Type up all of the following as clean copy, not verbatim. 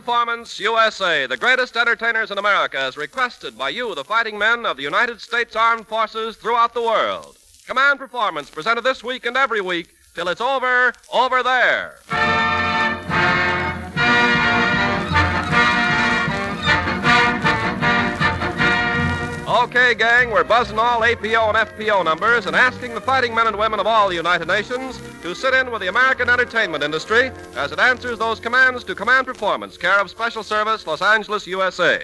Performance USA, the greatest entertainers in America, as requested by you, the fighting men of the United States Armed Forces throughout the world. Command Performance, presented this week and every week till it's over there. Okay, gang, we're buzzing all APO and FPO numbers and asking the fighting men and women of all the United Nations to sit in with the American entertainment industry as it answers those commands to Command Performance, care of Special Service, Los Angeles, USA.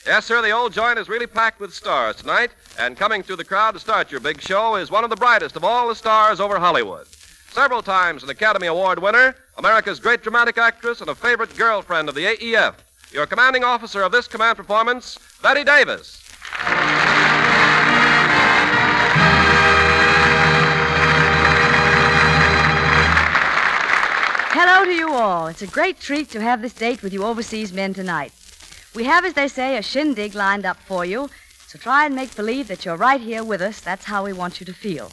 Yes, sir, the old joint is really packed with stars tonight, and coming through the crowd to start your big show is one of the brightest of all the stars over Hollywood. Several times an Academy Award winner, America's great dramatic actress, and a favorite girlfriend of the AEF, your commanding officer of this Command Performance, Bette Davis. Hello to you all. It's a great treat to have this date with you overseas men tonight. We have, as they say, a shindig lined up for you, so try and make believe that you're right here with us. That's how we want you to feel.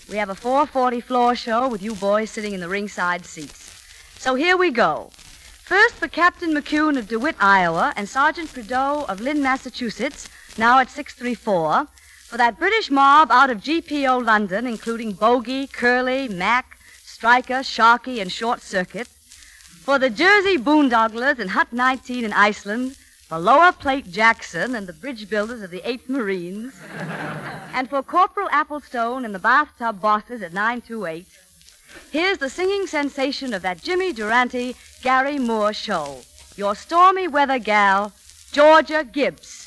We have a 4:40 floor show with you boys sitting in the ringside seats. So here we go. First for Captain McCune of DeWitt, Iowa, and Sergeant Prideaux of Lynn, Massachusetts, now at 634, for that British mob out of GPO London, including Bogey, Curly, Mac, Stryker, Sharkey, and Short Circuit, for the Jersey Boondogglers and Hut 19 in Iceland, for Lower Plate Jackson and the bridge builders of the 8th Marines, and for Corporal Applestone and the bathtub bosses at 928, here's the singing sensation of that Jimmy Durante, Garry Moore show, your stormy weather gal, Georgia Gibbs.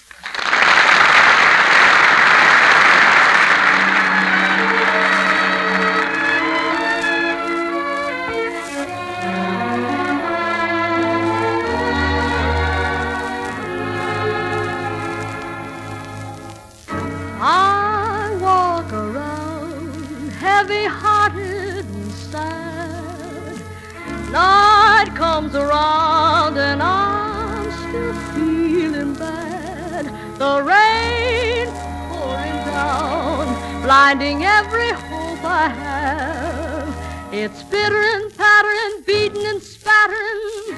I walk around heavy-hearted and sad. Night comes around and I'm still feeling bad. The rain pouring down, blinding every hope I have. It's pittering, pattering, beating and spattering.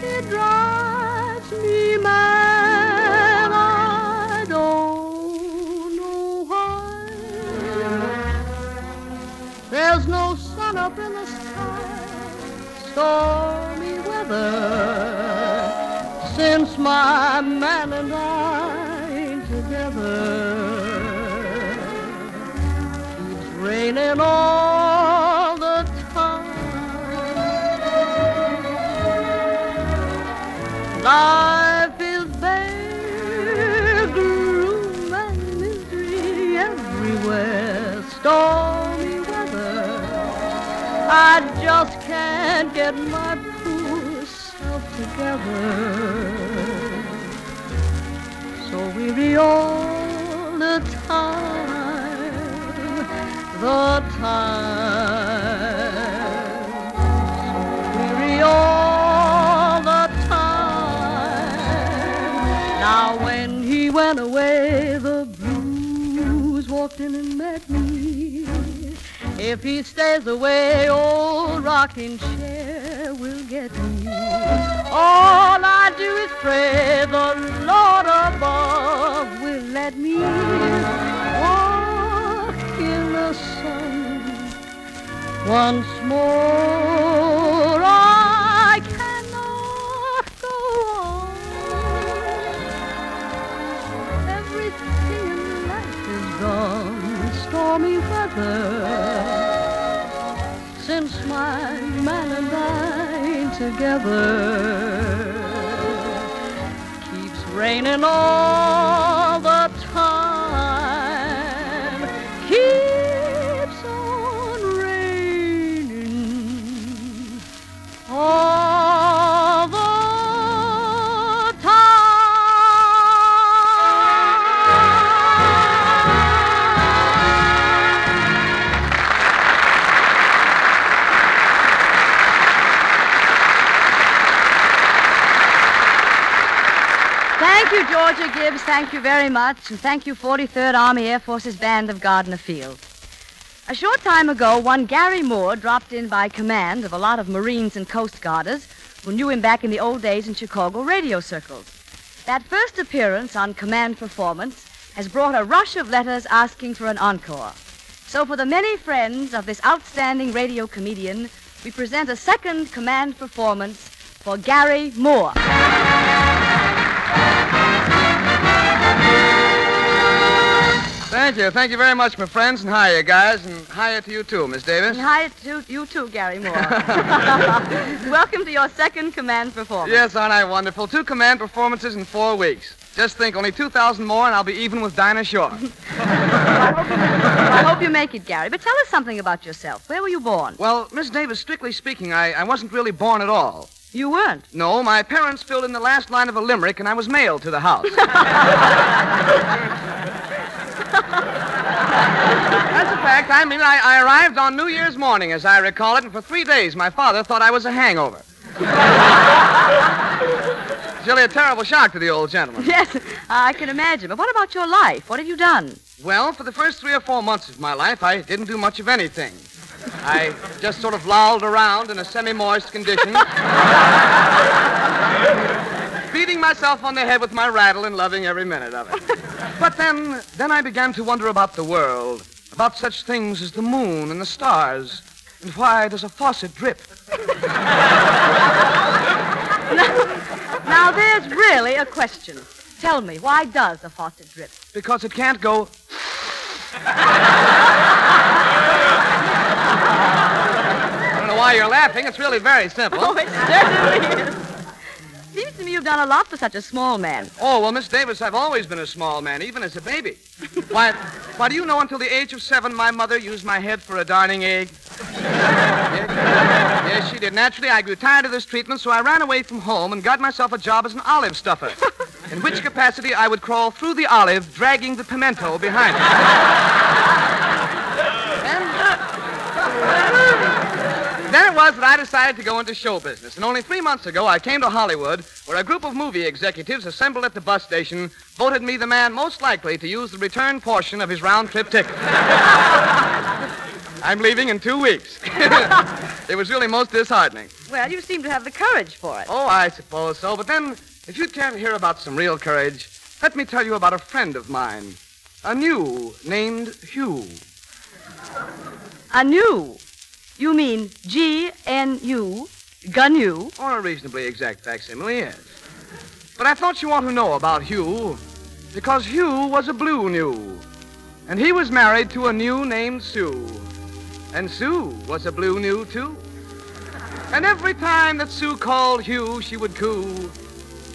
It drives me mad. I don't know why. There's no sun up in the sky. Stormy weather since my man and I ain't together. Keeps raining all the time. Life is bare, gloom and misery everywhere. Stormy weather, I just can't get my poor self together. So weary all the time, the time. So weary all the time. Now when he went away, the blues walked in and met me. If he stays away, old rocking chair will get me. All I do is pray the Lord above will let me walk in the sun once more. I cannot go on. Everything in life is gone. Stormy weather since my man and I ain't together. Keeps raining all the time. Keeps on raining all the time. Thank you, Georgia Gibbs. Thank you very much. And thank you, 43rd Army Air Forces Band of Gardner Field. A short time ago, one Garry Moore dropped in by command of a lot of Marines and Coast Guarders who knew him back in the old days in Chicago radio circles. That first appearance on Command Performance has brought a rush of letters asking for an encore. So for the many friends of this outstanding radio comedian, we present a second Command Performance for Garry Moore. Thank you. Thank you very much, my friends, and hiya, guys, and hiya to you, too, Miss Davis. And hi to you, too, Garry Moore. Welcome to your second Command Performance. Yes, aren't I wonderful? 2 Command Performances in 4 weeks. Just think, only 2,000 more, and I'll be even with Dinah Shore. I hope you make it, Garry. But tell us something about yourself. Where were you born? Well, Miss Davis, strictly speaking, I wasn't really born at all. You weren't? No, my parents filled in the last line of a limerick, and I was mailed to the house. That's a fact. I arrived on New Year's morning, as I recall it, and for 3 days my father thought I was a hangover. It's really a terrible shock to the old gentleman. Yes, I can imagine. But what about your life? What have you done? Well, for the first 3 or 4 months of my life, I didn't do much of anything. I just sort of lolled around in a semi-moist condition, beating myself on the head with my rattle and loving every minute of it. But then I began to wonder about the world, about such things as the moon and the stars, and why does a faucet drip? Now, there's really a question. Tell me, why does a faucet drip? Because it can't go... I don't know why you're laughing. It's really very simple. Oh, it certainly is. Seems to me you've done a lot for such a small man. Oh, well, Miss Davis, I've always been a small man, even as a baby. Why, do you know until the age of 7 my mother used my head for a darning egg? Yes, she did. Naturally, I grew tired of this treatment, so I ran away from home and got myself a job as an olive stuffer, in which capacity I would crawl through the olive, dragging the pimento behind me. Then it was that I decided to go into show business. And only 3 months ago, I came to Hollywood, where a group of movie executives assembled at the bus station voted me the man most likely to use the return portion of his round-trip ticket. I'm leaving in 2 weeks. It was really most disheartening. Well, you seem to have the courage for it. Oh, I suppose so. But then, if you'd care to hear about some real courage, let me tell you about a friend of mine. A new named Hugh. A new? You mean G-N-U, GNU? Or a reasonably exact facsimile, yes. But I thought you ought to know about Hugh, because Hugh was a blue new. And he was married to a new named Sue. And Sue was a blue new, too. And every time that Sue called Hugh, she would coo,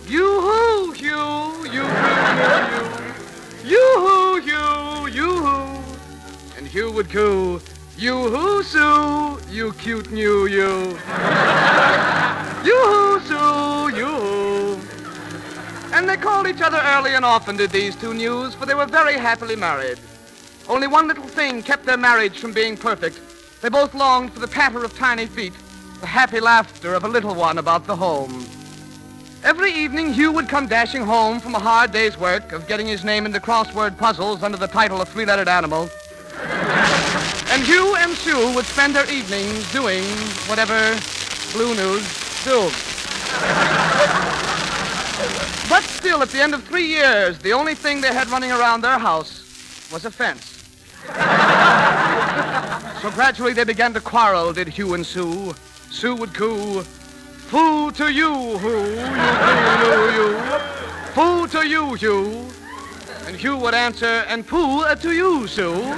"Yoo-hoo, Hugh, you-hoo, you. Yoo-hoo, Hugh, you-hoo." And Hugh would coo, "Yoo-hoo, Sue, you cute new you. Yoo-hoo, Sue, you." And they called each other early and often, did these two news, for they were very happily married. Only one little thing kept their marriage from being perfect. They both longed for the patter of tiny feet, the happy laughter of a little one about the home. Every evening, Hugh would come dashing home from a hard day's work of getting his name into crossword puzzles under the title of Three-Lettered Animal. And Hugh and Sue would spend their evenings doing whatever blue news do. But still, at the end of 3 years, the only thing they had running around their house was a fence. So gradually they began to quarrel, did Hugh and Sue. Sue would coo, "Foo to you, who, you. Foo to you, Hugh." And Hugh would answer, "And poo to you, Sue.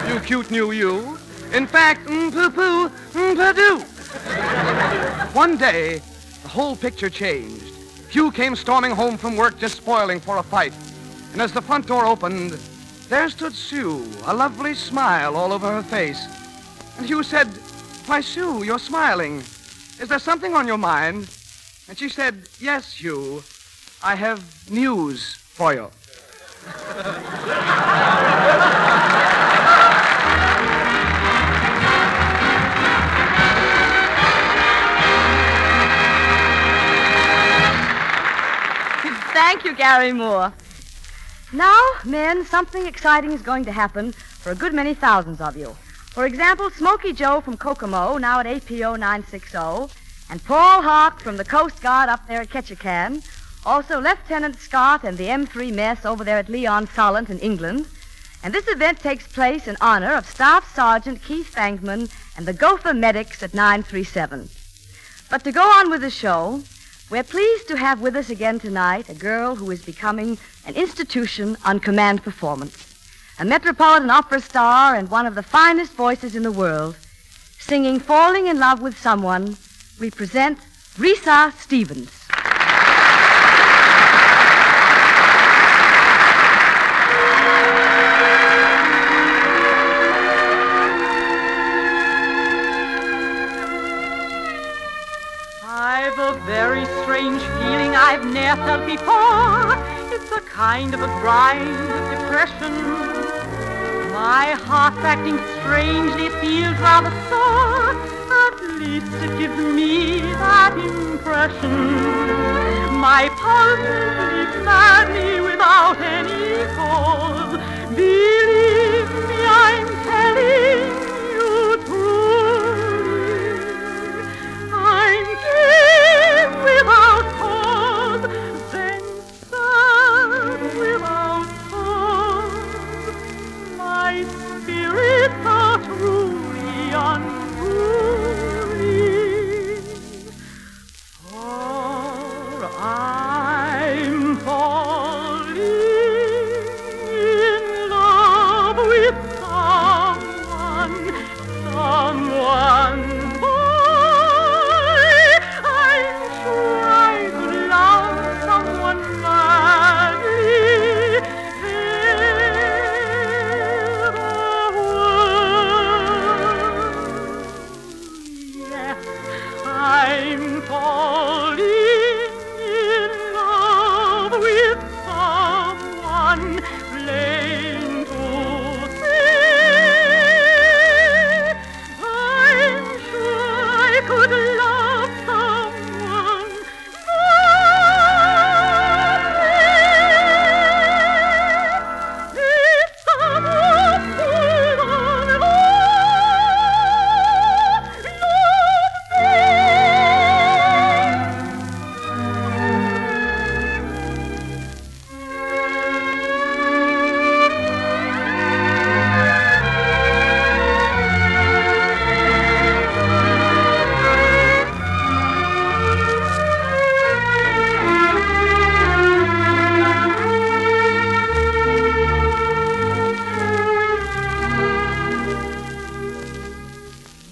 You cute new you. In fact, poo-poo, pa-doo." One day, the whole picture changed. Hugh came storming home from work, just spoiling for a fight. And as the front door opened, there stood Sue, a lovely smile all over her face. And Hugh said, "Why, Sue, you're smiling. Is there something on your mind?" And she said, "Yes, Hugh, I have news for you." Thank you, Garry Moore. Now, men, something exciting is going to happen for a good many thousands of you. For example, Smokey Joe from Kokomo, now at APO 960, and Paul Hawk from the Coast Guard up there at Ketchikan, also Lieutenant Scott and the M3 mess over there at Leon Solent in England. And this event takes place in honor of Staff Sergeant Keith Bankman and the Gopher Medics at 937. But to go on with the show, we're pleased to have with us again tonight a girl who is becoming an institution on command performance. A Metropolitan Opera star and one of the finest voices in the world, singing Falling in Love with Someone, we present Risa Stevens. I've a very strange feeling I've never felt before. It's a kind of a grind of depression. My heart's acting strangely, it feels rather sore. At least it gives me that impression. My pulse beats madly without any cause. Believe me, I'm telling you truly. I'm gay without cause, then sad without cause. My spirits are truly unruly, for I'm falling in love with someone. I'm sure I could love someone madly. Yes, I'm falling in love with someone, plain to say. I'm sure I could love someone madly. It's a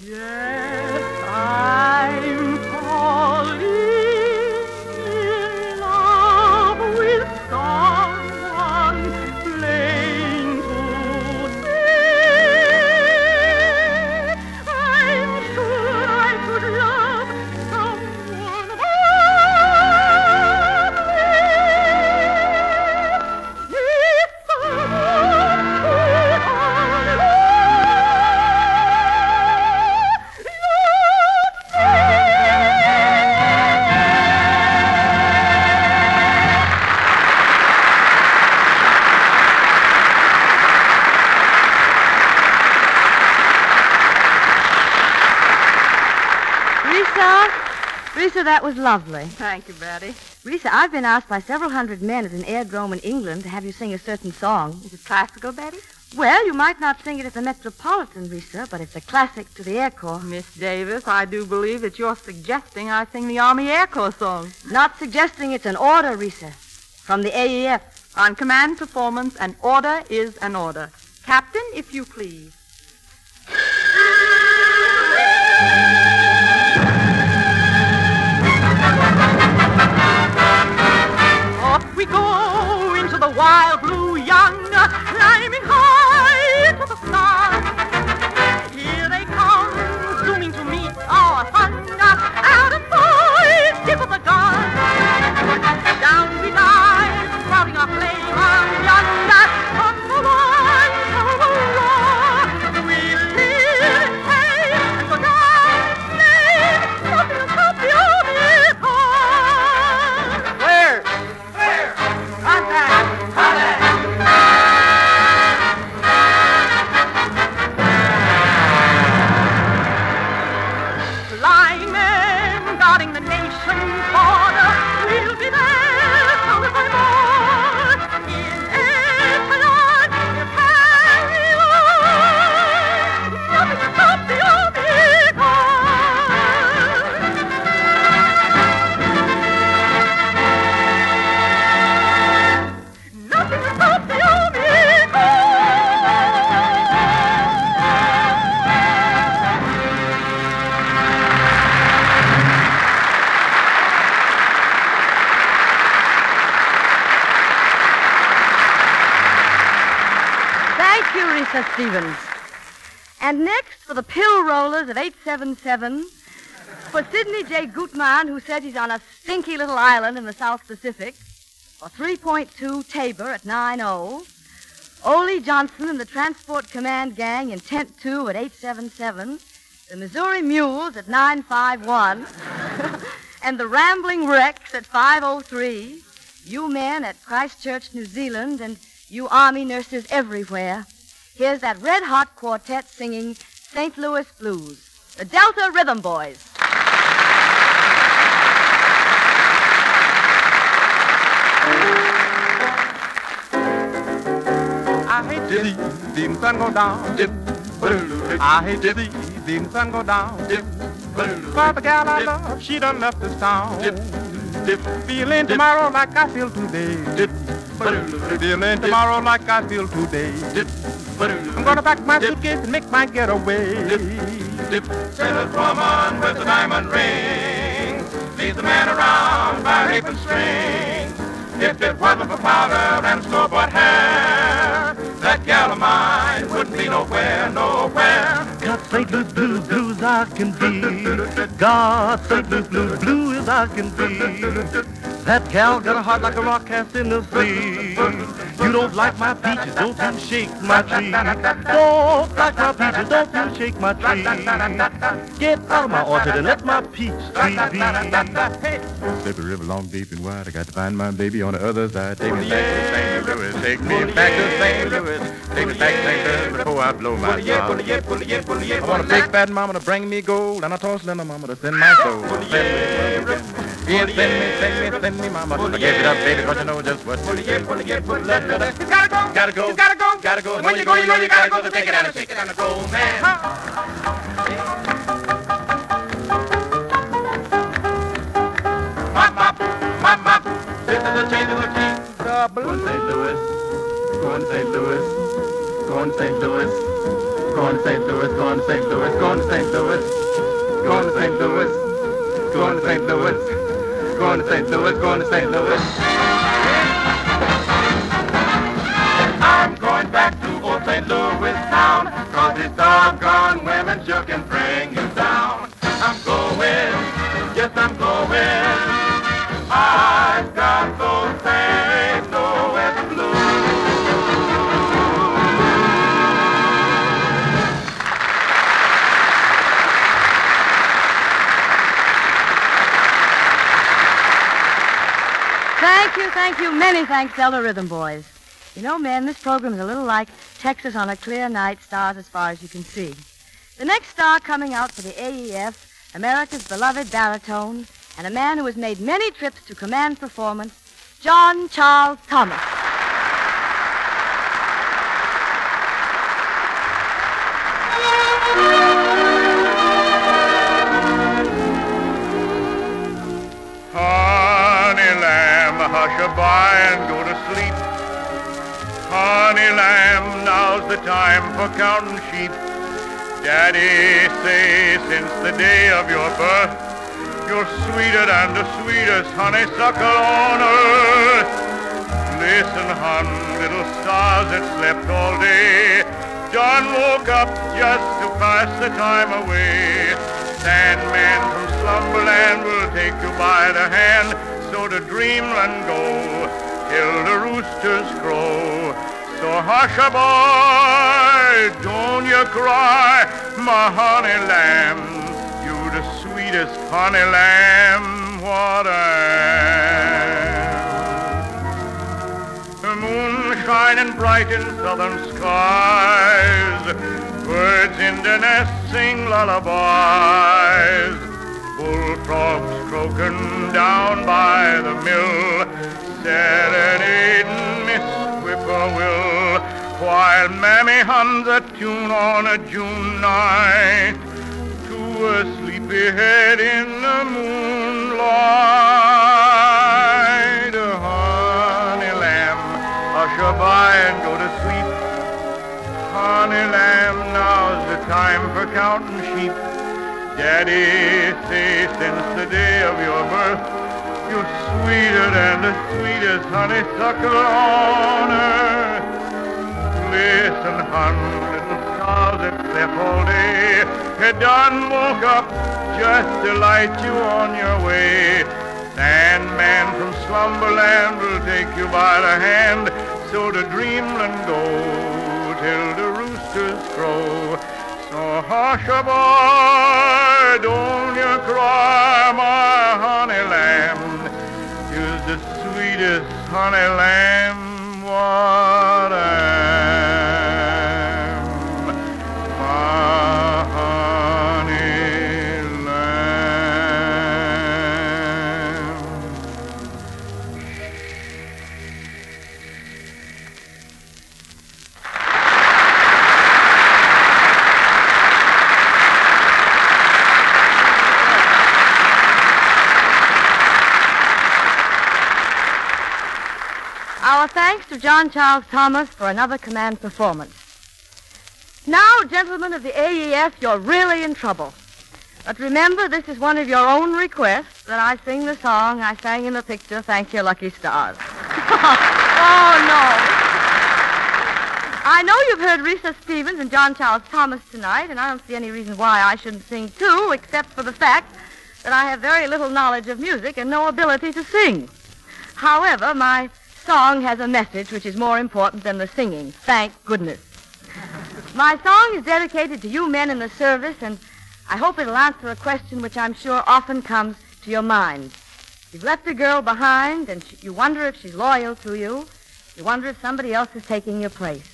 Yes, I'm falling in love with someone, plain to say. I'm sure I could love someone madly. It's a Risa, that was lovely. Thank you, Betty. Risa, I've been asked by several hundred men at an airdrome in England to have you sing a certain song. Is it classical, Betty? Well, you might not sing it at the Metropolitan, Risa, but it's a classic to the Air Corps. Miss Davis, I do believe that you're suggesting I sing the Army Air Corps song. Not suggesting it's an order, Risa, from the AEF. On command performance, an order is an order. Captain, if you please. Off we go into the wild blue yonder, climbing high to the stars. Here they come, zooming to meet our thunder, out of sight, tip of the gun. Down we dive, sprouting our flame on yonder, from the line to the roar. We live, hey, and go down guarding the nation's border. We'll be there forevermore. In Echelon, we'll carry on. Nothing to stop the army cause. Nothing to stop the army cause. Thank you, Rita Stevens. And next, for the pill rollers of 877, for Sidney J. Gutmann, who says he's on a stinky little island in the South Pacific, for 3.2 Tabor at 9-0, Ole Johnson and the Transport Command Gang in Tent 2 at 877, the Missouri Mules at 951, and the Rambling Wrecks at 503, you men at Christchurch, New Zealand, and you Army nurses everywhere. Here's that red-hot quartet singing St. Louis Blues, the Delta Rhythm Boys. I hate to see the sun go down, dip, I hate to see the sun go down, dip, but the gal I love, she done left this town, dip, feeling tomorrow like I feel today, dip, feeling tomorrow like I feel today, dip, I'm gonna pack my suitcase and make my getaway, dip, said a woman with a diamond ring, leads the man around by apron string. If it wasn't for powder and store-bought hair, that gal of mine wouldn't be nowhere, nowhere. Got St. Louis blues, blue as I can be. Got St. Louis blues, blue as I can be. That gal got a heart like a rock cast in the sea. You don't like my peaches, don't you shake my tree. Don't like my peaches, don't you shake my tree. Get out of my orchard and let my peach tree be. Slip the river long, deep and wide. I got to find my baby on the other side. Take me back to St. Louis. Take me back to St. Louis. Take me back to St. Louis before I blow my top. I want a big fat mama to bring me gold, and a tall slender mama to send my soul. Send me, mama. I gave it up, baby, cause you know just what to do. Gotta go. When you go, you know you gotta go. So take it down and shake it down and go, man. Mop. This is the change of the key. Going to St. Louis. Going to St. Louis. Going to St. Louis. Going to St. Louis. Going to St. Louis. Going to St. Louis. Going to St. Louis. Going to St. Louis. Going to St. Louis. Going to St. Louis. I'm going back to old St. Louis town, cause these doggone women sure can bring you down. I'm going, yes I'm going. I've got those St. Louis blues. Thank you. Many thanks, Delta Rhythm Boys. You know, men, this program is a little like Texas on a clear night, stars as far as you can see. The next star coming out for the AEF, America's beloved baritone, and a man who has made many trips to command performance, John Charles Thomas. Honey lamb, hush-a-bye and go to sleep. Honey lamb, now's the time for counting sheep. Daddy say since the day of your birth, you're sweeter than the sweetest honeysuckle on earth. Listen, hon, little stars that slept all day, John woke up just to pass the time away. Sandman from Slumberland will take you by the hand, so to dreamland go till the roosters crow. So hush-a-boy, don't you cry, my honey lamb, you the sweetest honey lamb what I am. The moon shining bright in southern skies, birds in the nest sing lullabies, bullfrogs broken down by the mill, serenading Miss Whippoorwill, while Mammy hums a tune on a June night to a sleepyhead in the moonlight. Honey lamb, hush by and go to sleep. Honey lamb, now's the time for counting sheep. Daddy say since the day of your birth, you're sweeter than the sweetest honeysuckle on earth. Listen, hon, little stars that slept all day, had done woke up just to light you on your way. Sandman from slumberland will take you by the hand, so to dreamland go till the roosters crow. So hush a boy, don't you cry, my honey lamb. You're the sweetest honey lamb what am. My honey lamb. Our thanks to John Charles Thomas for another command performance. Now, gentlemen of the AEF, you're really in trouble. But remember, this is one of your own requests that I sing the song I sang in the picture, Thank Your Lucky Stars. Oh, no. I know you've heard Risa Stevens and John Charles Thomas tonight, and I don't see any reason why I shouldn't sing too, except for the fact that I have very little knowledge of music and no ability to sing. However, my song has a message which is more important than the singing. Thank goodness. My song is dedicated to you men in the service, and I hope it'll answer a question which I'm sure often comes to your mind. You've left a girl behind, and you wonder if she's loyal to you. You wonder if somebody else is taking your place.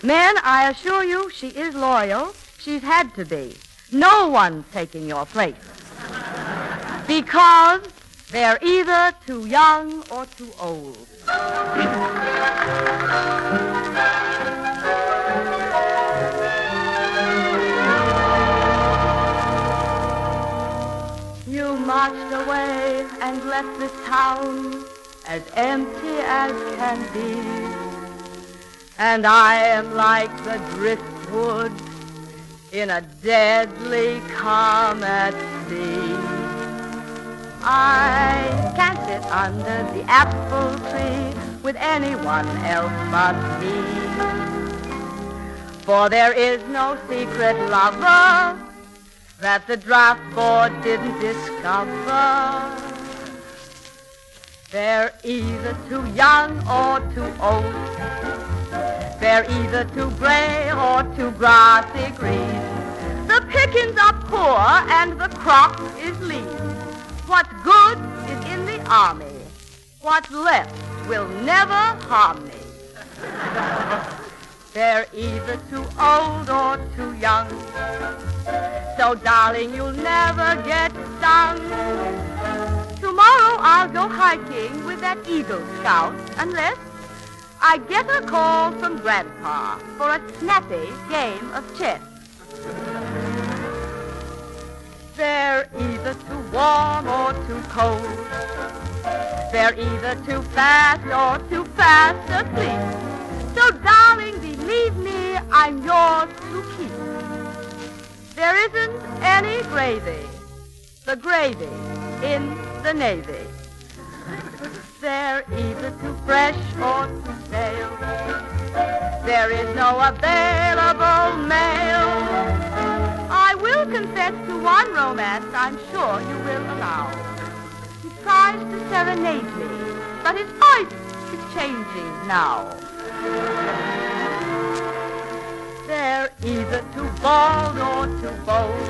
Men, I assure you, she is loyal. She's had to be. No one's taking your place. Because they're either too young or too old. You marched away and left this town as empty as can be, and I am like the driftwood in a deadly calm at sea. I can't sit under the apple tree with anyone else but me, for there is no secret lover that the draft board didn't discover. They're either too young or too old. They're either too gray or too grassy green. The pickings are poor and the crop is lean. What's good is in the army. What's left will never harm me. They're either too old or too young. So, darling, you'll never get stung. Tomorrow I'll go hiking with that Eagle Scout, unless I get a call from Grandpa for a snappy game of chess. They're either too warm or too cold. They're either too fast or too fast asleep. So, darling, believe me, I'm yours to keep. There isn't any gravy, the gravy in the Navy. They're either too fresh or too stale. There is no available male. I will confess to one romance I'm sure you will allow. He tries to serenade me, but his voice is changing now. They're either too bald or too bold.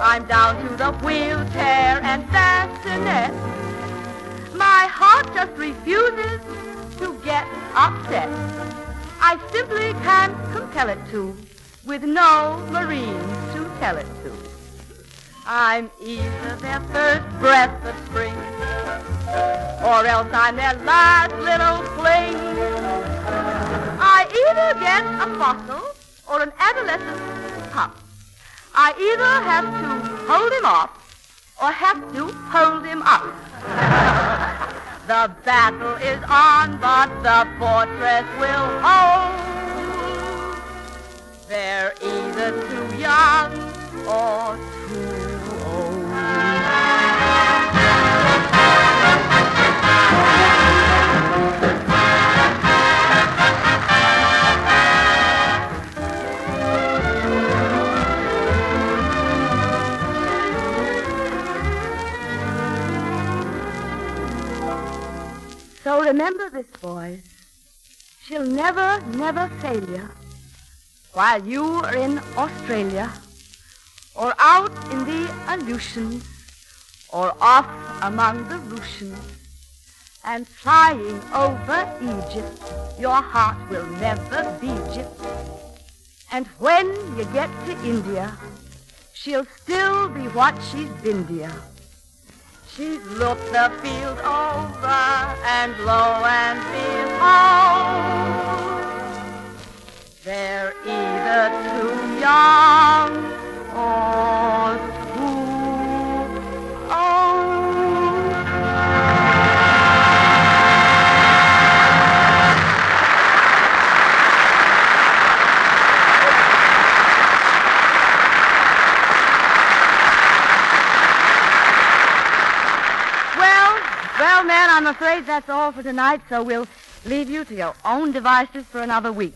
I'm down to the wheelchair and bassinet. My heart just refuses to get upset. I simply can't compel it to, with no Marines to tell it to. I'm either their first breath of spring, or else I'm their last little fling. I either get a fossil or an adolescent pup. I either have to hold him off or have to hold him up. The battle is on, but the fortress will hold. They're either too young or too old. So remember this, boys. She'll never, never fail you while you are in Australia or out in the Aleutians or off among the Russians and flying over Egypt. Your heart will never beat Egypt. And when you get to India, she'll still be what she's been, dear. She's looked the field over and lo and behold, they're either too young or too old. Well, man, I'm afraid that's all for tonight, so we'll leave you to your own devices for another week.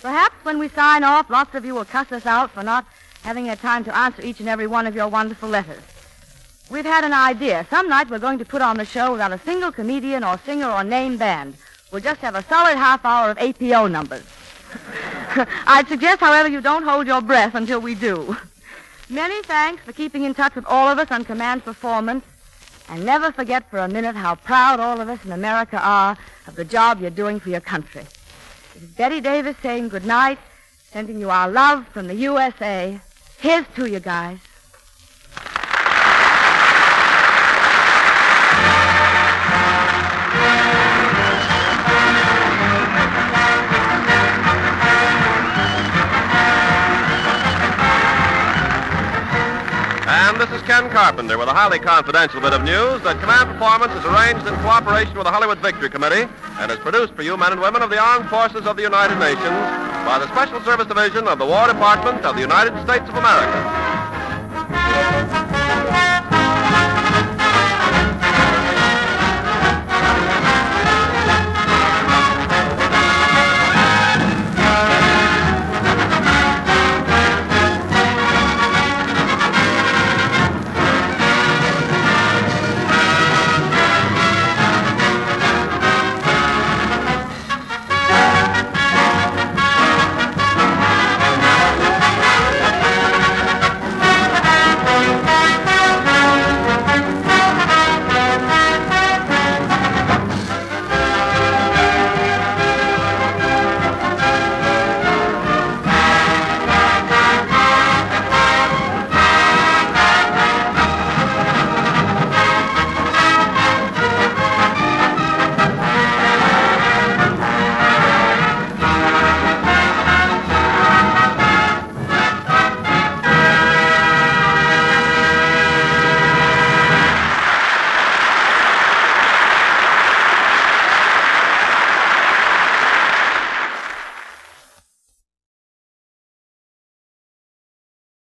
Perhaps when we sign off, lots of you will cuss us out for not having had time to answer each and every one of your wonderful letters. We've had an idea. Some night we're going to put on the show without a single comedian or singer or name band. We'll just have a solid half hour of APO numbers. I'd suggest, however, you don't hold your breath until we do. Many thanks for keeping in touch with all of us on Command Performance. And never forget for a minute how proud all of us in America are of the job you're doing for your country. This is Betty Davis saying good night, sending you our love from the USA. Here's to you guys. And this is Ken Carpenter with a highly confidential bit of news that Command Performance is arranged in cooperation with the Hollywood Victory Committee and is produced for you men and women of the Armed Forces of the United Nations by the Special Service Division of the War Department of the United States of America.